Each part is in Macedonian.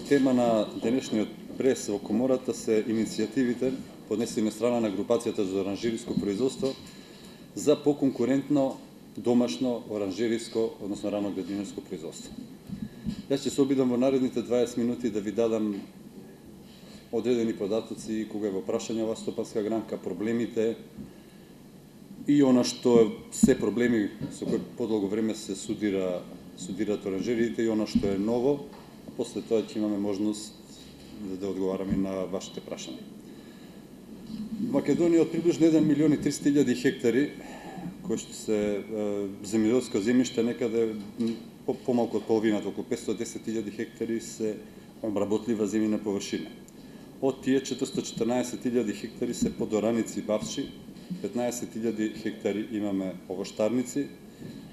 тема на денешниот прес во комората се иницијативите поднесени страна на групацијата за оранжериско производство за поконкурентно домашно оранжериско, односно раноградинарско производство. Јас ќе се обидам во наредните 20 минути да ви дадам одредени податоци кога е во прашање оваа стопанска гранка, проблемите и она што се проблеми со кои подолго време се судираат оранжериите и она што е ново, а после тоа ќе имаме можност да одговараме на вашите прашања. Македонија од приближно 1.300.000 хектари, кои што се земјоделско земјиште, некаде помалку од половината, околу 510.000 хектари се обработлива земјина површина. Од тие 414.000 хектари се подораници и бавчи, 15.000 хектари имаме овоштарници,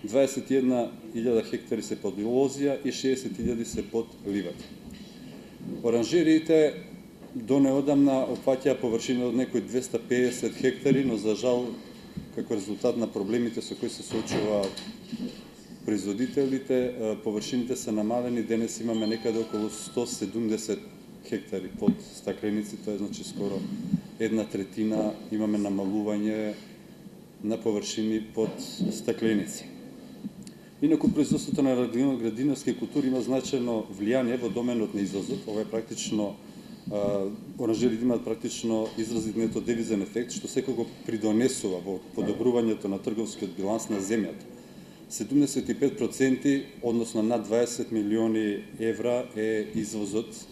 21.000 хектари се под илозија и 60.000 се под ливади. Оранжериите до неодамна опфаќаа површина од некои 250 хектари, но за жал, како резултат на проблемите со кои се соочуваат производителите, површините се намалени, денес имаме некаде околу 170 хектари под стакленици, тоа е значи скоро 1/3 имаме намалување на површини под стакленици. Инаку производството на градинарски култури има значајно влијание во доменот на извозот. Ова е практично оранжерите имаат практично изразит нето девизен ефект, што секако придонесува во подобрувањето на трговскиот биланс на земјата. 75%, односно над 20 милиони евра е извозот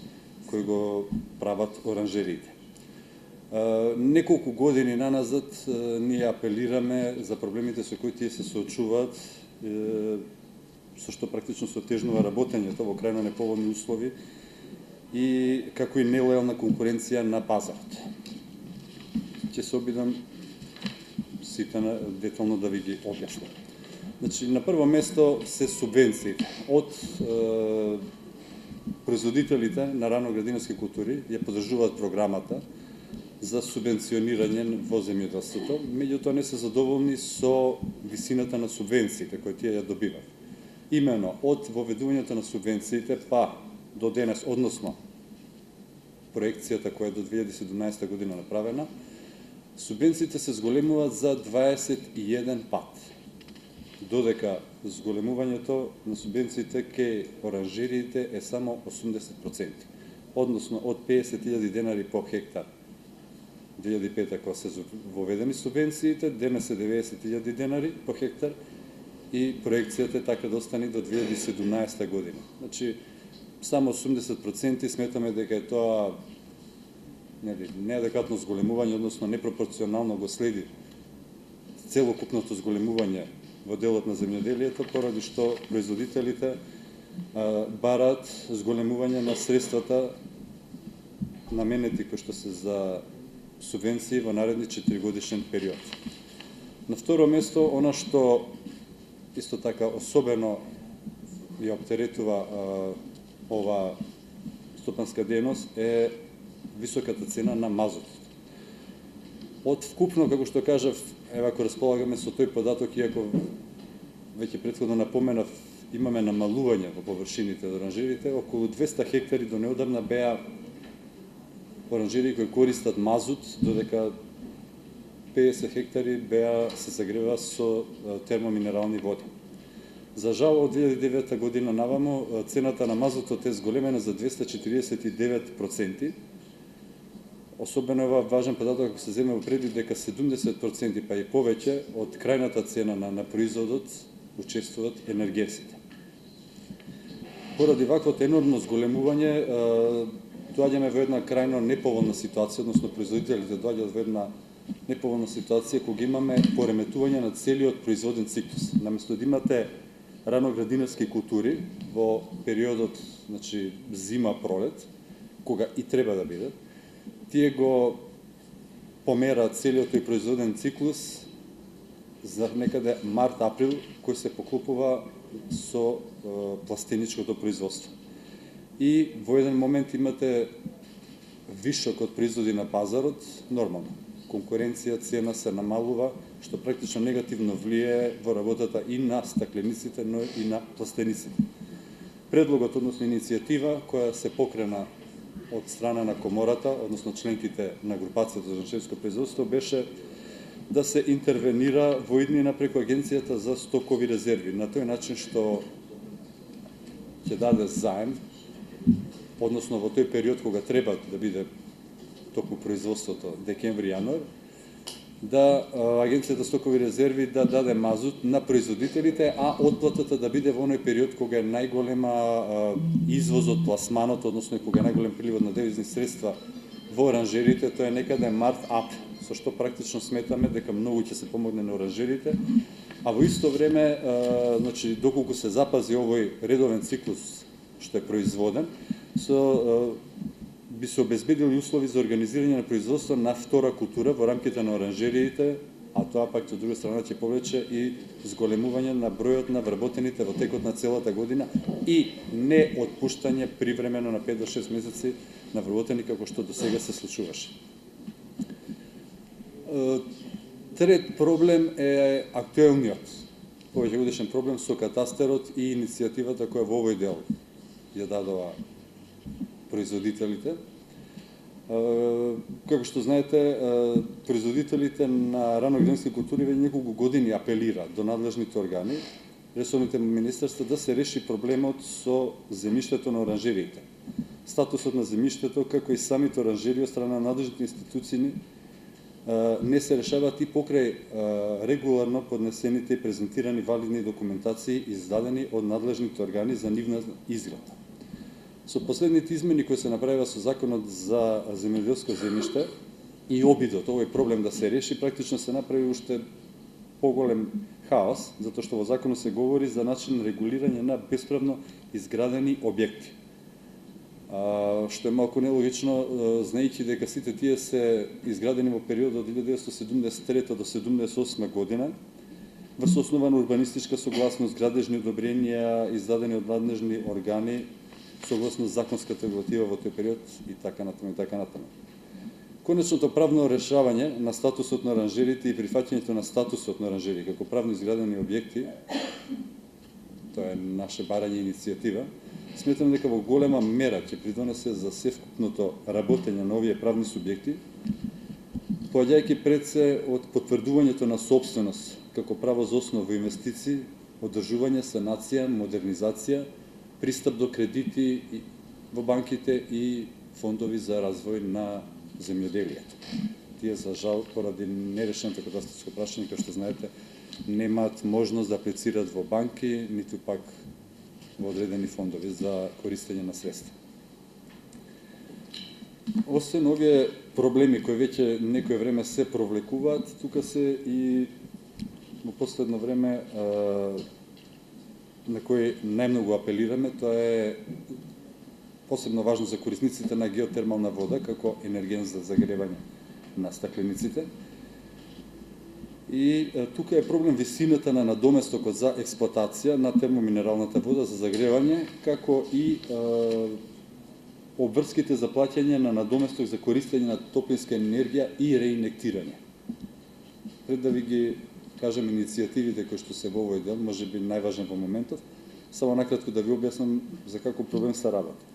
кој го прават оранжериите. Неколку години наназад ние апелираме за проблемите со кои тие се соочуваат, со што практично се отежнува работењето во крајно неповолни услови и како и нелојална конкуренција на пазарот. Ќе се обидам сите детално да ви ги објаснам. Значи, на прво место се субвенциите. Од производителите на раноградинарски култури ја поддржуваат програмата за субвенционирање во земјоделството, меѓутоа не се задоволни со висината на субвенциите кои тие ја добиваат. Имено од воведувањето на субвенциите па до денес, односно проекцијата која е до 2017 година направена, субвенциите се зголемуваат за 21 пат. Додека зголемувањето на субвенциите кај оранжериите е само 80%, односно од 50.000 денари по хектар 2005 кога се воведени субвенциите, денес е 90.000 денари по хектар и проекцијата е така да остане до 2017 година. Значи, само 80% сметаме дека е тоа неадекватно зголемување, односно непропорционално го следи целокупното зголемување во делот на земјоделието, поради што производителите бараат зголемување на средствата наменети кои што се за субвенции во наредни 4-годишен период. На второ место, она што исто така особено ја оптеретува ова стопанска дејност е високата цена на мазотот. Од вкупно, како што кажав, ева ако располагаме со тој податок, иако веќе претходно напоменав, имаме намалување во површините од оранжериите, околу 200 хектари до неодамна беа оранжери кои користат мазут, додека 50 хектари се загрева со термоминерални води. За жал, од 2009 година навамо, цената на мазутот е зголемена за 249%. Особено е важен податок ако се земе во предвид дека 70% па и повеќе од крајната цена на производот учествуваат енергетиците. Поради ваквото енормно зголемување, доаѓаме во една крајно неповолна ситуација, односно производителите доаѓаат во една неповолна ситуација кога имаме пореметување на целиот производен циклус. Наместо да имате раноградинарски култури во периодот, значи зима-пролет, кога и треба да бидат, тие го помераат целиот тој производен циклус за некаде март-април, кој се поклопува со пластеничкото производство. И во еден момент имате вишок од производи на пазарот, нормално. Конкуренција, цена се намалува, што практично негативно влијае во работата и на стаклениците, но и на пластениците. предлогот, односно иницијатива која се покрена од страна на комората, односно членките на групацијата за оранжерско производство, беше да се интервенира во иднина преку Агенцијата за стокови резерви, на тој начин што ќе даде заем, односно во тој период кога треба да биде токму производството, декември-јануар, да Агенцијата стокови резерви да даде мазут на производителите, а отплатата да биде во оној период кога е најголема извозот, пласманот, односно кога е најголем приливот на девизни средства во оранжериите, тоа е некаде март-април, со што практично сметаме дека многу ќе се помогне на оранжериите, а во исто време, значи, доколку се запази овој редовен циклус што е производен, би се обезбедили услови за организирање на производство на втора култура во рамките на оранжериите, а тоа пак од друга страна ќе повлече и зголемување на бројот на вработените во текот на целата година и не отпуштање привремено на 5 до 6 месеци на вработени како што до сега се случуваше. Трет проблем е актуелниот повеќегодишен проблем со катастерот и иницијативата која во овој дел ја дадоа производителите. Како што знаете, производителите на раногодински култури веќе неколку години апелираат до надлежните органи, ресорните министерства, да се реши проблемот со земјиштето на оранжериите. Статусот на земјиштето, како и самите оранжерии од страна на надлежните институции не се решаваат и покрај регуларно поднесените и презентирани валидни документации издадени од надлежните органи за нивна изграда. Со последните измени кои се направива со Законот за земјоделско земјиште и обидот овој проблем да се реши, практично се направи уште поголем хаос, затоа што во законот се говори за начин на регулирање на бесправно изградени објекти. Што е малку нелогично, знаејќи дека сите тие се изградени во периодот од 1973 до 1978 година, врз основа на урбанистичка согласност, градежни одобренија издадени од надлежни органи, согласно законската регулатива во тој период и така натаму и така натаму. Конечното правно решавање на статусот на оранжериите и прифаќањето на статусот на оранжерии како правно изградени објекти, тоа е наше барање иницијатива, сметам дека во голема мера ќе придонесе за севкупното работење на овие правни субјекти, поаѓајќи пред се од потврдувањето на собственост како право за основа инвестиции, одржување, санација, модернизација, пристап до кредити во банките и фондови за развој на земјоделието. Тие, за жал, поради нерешеното катастарско прашање, како што знаете, немаат можност да аплицираат во банки, ниту пак во одредени фондови за користење на средства. Освен овие проблеми кои веќе некој време се провлекуваат, тука се и во последно време на кој најмногу апелираме, тоа е посебно важно за корисниците на геотермална вода како енерген за загревање на стаклениците. И тука е проблем висината на надоместокот за експлоатација на термоминералната вода за загревање, како и обврските за плаќање на надоместок за користење на топлинска енергија и реинектирање. Пред да ви ги кажем иницијативите кои што се во овој дел, може би најважен во моментов, само накратко да ви објаснам за каков проблем се работи.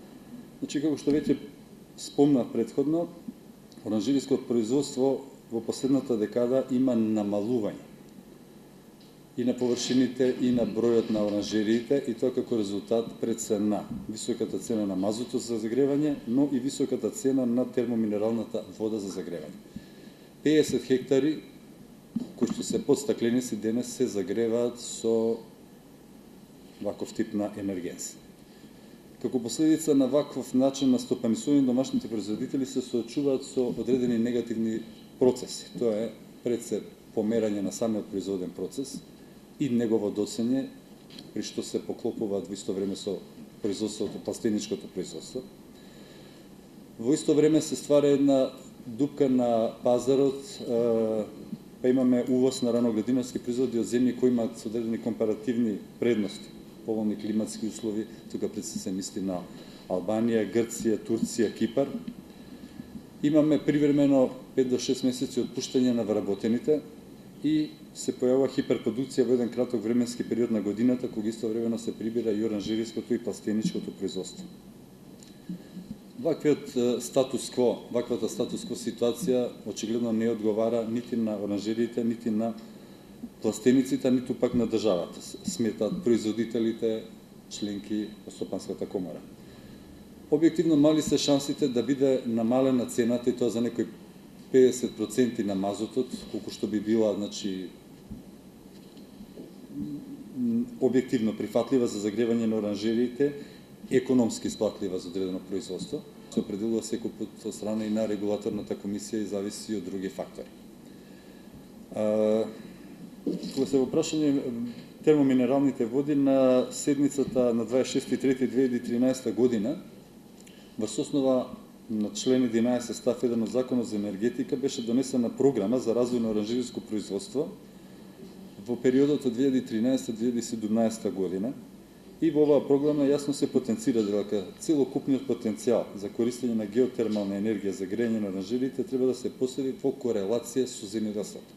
Значи, како што веќе спомнав предходно, оранжериско производство во последната декада има намалување и на површините и на бројот на оранжериите, и тоа како резултат пред се на високата цена на мазутот за загревање, но и високата цена на термоминералната вода за загревање. 50 хектари кои што се под стакленици денес се загреваат со ваков тип на енергенс. Како последица на ваков начин на стопанисување, домашните производители се соочуваат со одредени негативни процеси. Тоа е пред се померање на самиот производен процес и негово доцење, при што се поклопуваат во исто време со производството, пластиничкото производство. Во исто време се ствара една дупка на пазарот, па имаме увоз на раногодинарски производи од земји кои имаат одредени компаративни предности, поволни климатски услови, тука пред се мисли на Албанија, Грција, Турција, Кипар. Имаме привремено 5 до 6 месеци отпуштање на вработените и се појавува хиперпродукција во еден краток временски период на годината, кога истовремено се прибира и оранжериското и пластеничкото производство. Ваквата статус кво ситуација очигледно не одговара нити на оранжериите, нити на пластениците, ниту пак на државата, сметаат производителите, членки од Стопанската комора. Објективно мали се шансите да биде намалена цената, и тоа за некои 50% на мазотот, колку што би била, значи, објективно прифатлива за загревање на оранжериите, економски исплатлива за одредено производство, се определува секој пат од страна и на регулаторната комисија и зависи од други фактори. Кога се во прашање термоминералните води, на седницата на 26.3.2013 година, во основа на член 11 став 1 од Законот за енергетика беше донесена програма за развој на оранжериско производство во периодот од 2013-2017 година, и во оваа програма јасно се потенцира дека целокупниот потенцијал за користење на геотермална енергија за грејење на оранжериите треба да се постави во корелација со земјоделството.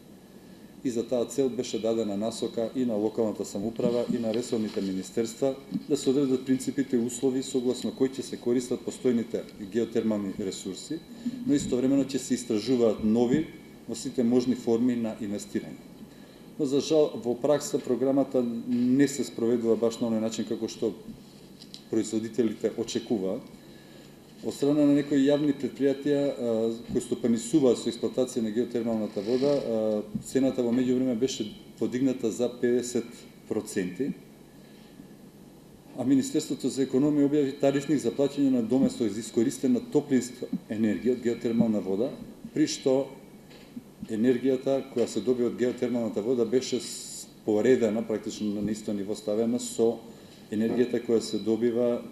И за таа цел беше дадена насока и на локалната самоуправа и на ресорните министерства да се одредат принципите и услови согласно кои ќе се користат постојните геотермални ресурси, но истовремено ќе се истражуваат нови во сите можни форми на инвестирање. Но за жал во пракса програмата не се спроведува баш на оној начин како што производителите очекуваат. Од страна на некои јавни предпријатија кои стопанисуваат со експлоатација на геотермалната вода, цената во меѓувреме беше подигната за 50%, а Министерството за економија објави тарифник за плаќање на доместок за искористена топлинска енергија од геотермална вода, при што енергијата која се добива од геотермалната вода беше споредена, практично на исто ниво ставена со енергијата која се добива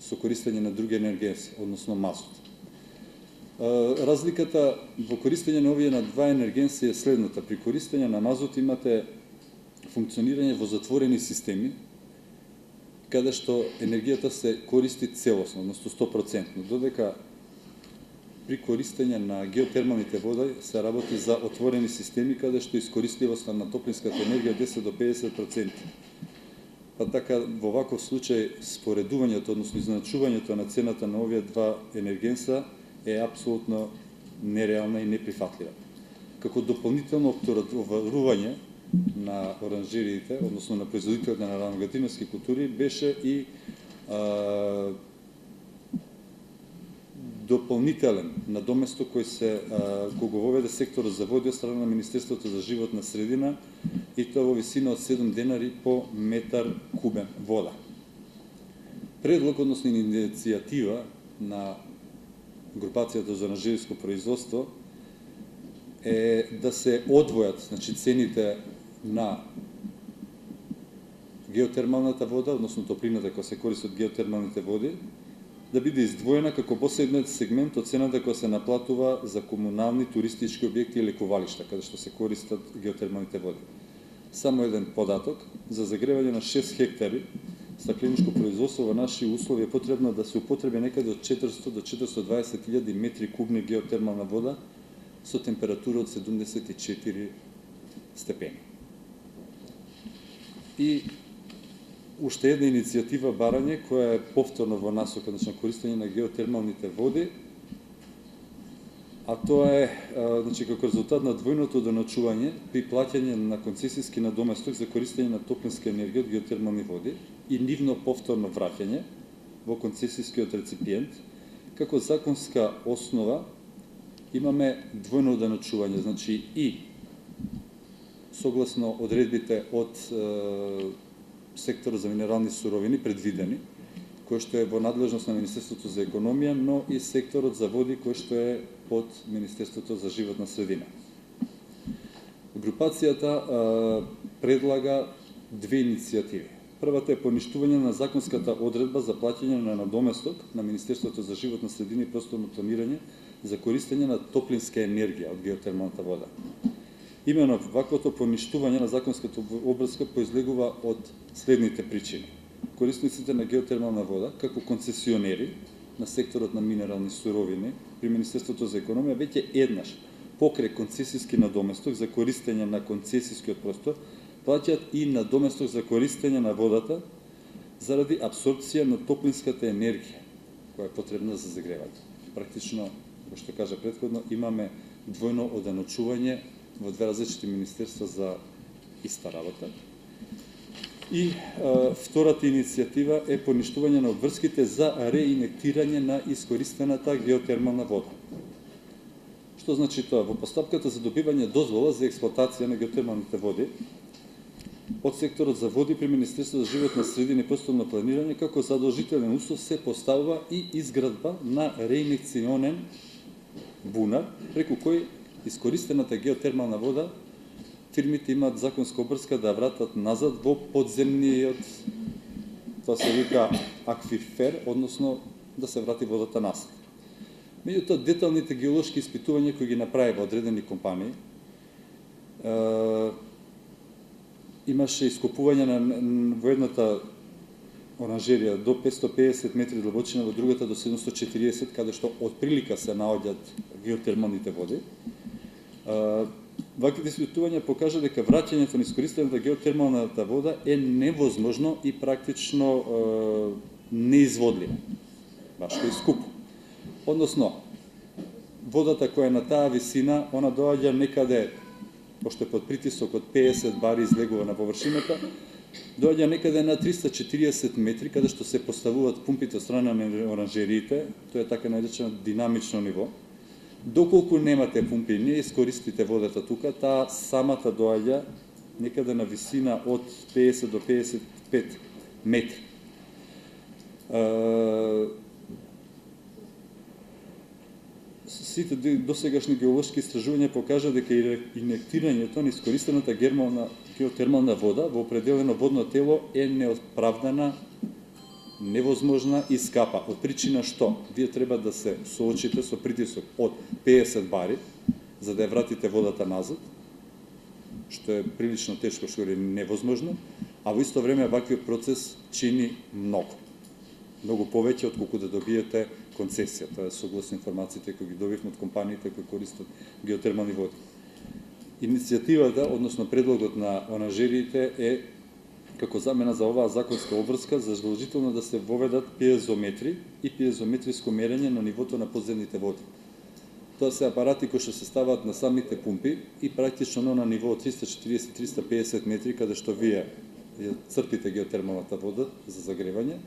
со користење на други енергенси, односно мазот. Разликата во користење на овие на два енергенси е следната. При користење на мазот имате функционирање во затворени системи, каде што енергијата се користи целосно, односно 100%, додека при користење на геотермалните води се работи за отворени системи, каде што искористливоста на топлинската енергија е 10 до 50%. Па така, во ваков случај, споредувањето, односно изначувањето на цената на овие два енергенса е апсолутно нереална и неприфатлива. Како дополнително обтоварување на оранжериите, односно на производителите на раногодинарски култури, беше и дополнителен надоместок кој го воведе секторот за води од страна на Министерството за животна средина, и тоа во висина од 7 денари по метар кубен вода. Предлог, односно иницијатива на групацијата за оранжериско производство е да се одвојат, значи, цените на геотермалната вода, односно топлината која се користи од геотермалните води, да биде издвоена како посебен сегмент од цената која се наплатува за комунални туристички објекти и лекувалишта, каде што се користат геотермалните води. Само еден податок: за загревање на 6 хектари стакленичко производство во наши услови е потребно да се употреби некаде од 400 до 420.000 метри кубни геотермална вода со температура од 74 степени. И уште една иницијатива барање, која е повторно во насока на користење на геотермалните води, а тоа е, значи, како резултат на двојното доначување при плаќање на концесиски надоместок за користење на топлинска енергија од геотермални води и нивно повторно враќање во концесискиот реципиент, како законска основа имаме двојно доначување, значи и согласно одредбите од секторот за минерални суровини предвидени, кој што е во надлежност на Министерството за економија, но и секторот за води, кој што е под Министерството за животна средина. Групацијата предлага две иницијативи. Првата е поништување на законската одредба за плаќање на надоместок на Министерството за животна средина и просторно планирање за користење на топлинска енергија од геотермалната вода. Имено ваквото поништување на законската обврска произлегува од следните причини. Корисниците на геотермална вода, како концесионери на секторот на минерални суровини при Министерството за економија, веќе еднаш покрај концесиски надоместок за користење на концесискиот простор, плаќаат и надоместок за користење на водата заради апсорбција на топлинската енергија која е потребна за загревање. Практично, како што кажа претходно, имаме двојно оданочување во две различити министерства за иста работа. И втората иницијатива е поништување на обврските за реинектирање на искористената геотермална вода. Што значи тоа? Во постапката за добивање дозвола за експлоатација на геотермалните води од секторот за води при Министерството за животна средина и prostorno планирање како задолжителен услов се поставува и изградба на реинекционен бунар, преку кој искористената геотермална вода фирмите имаат законска обврска да вратат назад во подземниот, тоа се вика аквифер, односно да се врати водата назад. Меѓутоа, деталните геолошки испитувања кои ги направи одредени компании, имаше ископување во едната оранжерија до 550 метри длабочина, во другата до 740, каде што отприлика се наоѓаат геотермалните води. Ваквите испитувања покажа дека враќањето на искористената геотермалната вода е невозможно и практично неизводливо, баш кој скупо. Односно, водата која е на таа висина, она доаѓа некаде, пошто е под притисок од 50 бари излегува на површината, доаѓа некаде на 340 метри, каде што се поставуваат пумпите од страна на оранжериите, тоа е така наречено динамично ниво. Доколку немате пумпи и не искористите водата тука, таа самата доаѓа некаде на висина од 50 до 55 метри. Сите досегашни геолошки истражувања покажа дека инектирањето на искористената геотермална вода во определено водно тело е неоправдана, невозможна и скапа. Од причина што вие треба да се соочите со притисок од 50 бари за да ја вратите водата назад, што е прилично тешко, што е невозможно, а во исто време ваквиот процес чини многу повеќе од колку да добиете концесија. Тоа е согласно информациите кои ги добивме од компаниите кои користат геотермални води. Иницијативата, односно предлогот на оранжериите е како замена за оваа законска обврска задолжително да се воведат пиезометри и пиезометриско мерење на нивото на подземните води. Тоа се апарати кои што се ставаат на самите пумпи и практично на ниво 340-350 метри, каде што вие црпите геотермалната вода за загревање.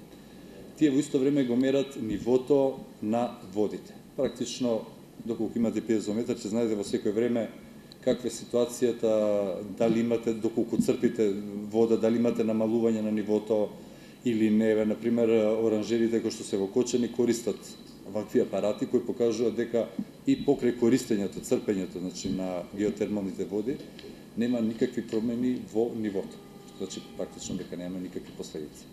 Тие во исто време го мерат нивото на водите. Практично, доколку имате пиезометар, ќе знаете во секој време каква е ситуацијата, дали имате, доколку црпите вода, дали имате намалување на нивото или не. Например, оранжерите кои што се во Кочани користат вакви апарати кои покажуваат дека и покрај користењето, црпењето, значи на геотермалните води, нема никакви промени во нивото. Значи, практично дека нема никакви последици.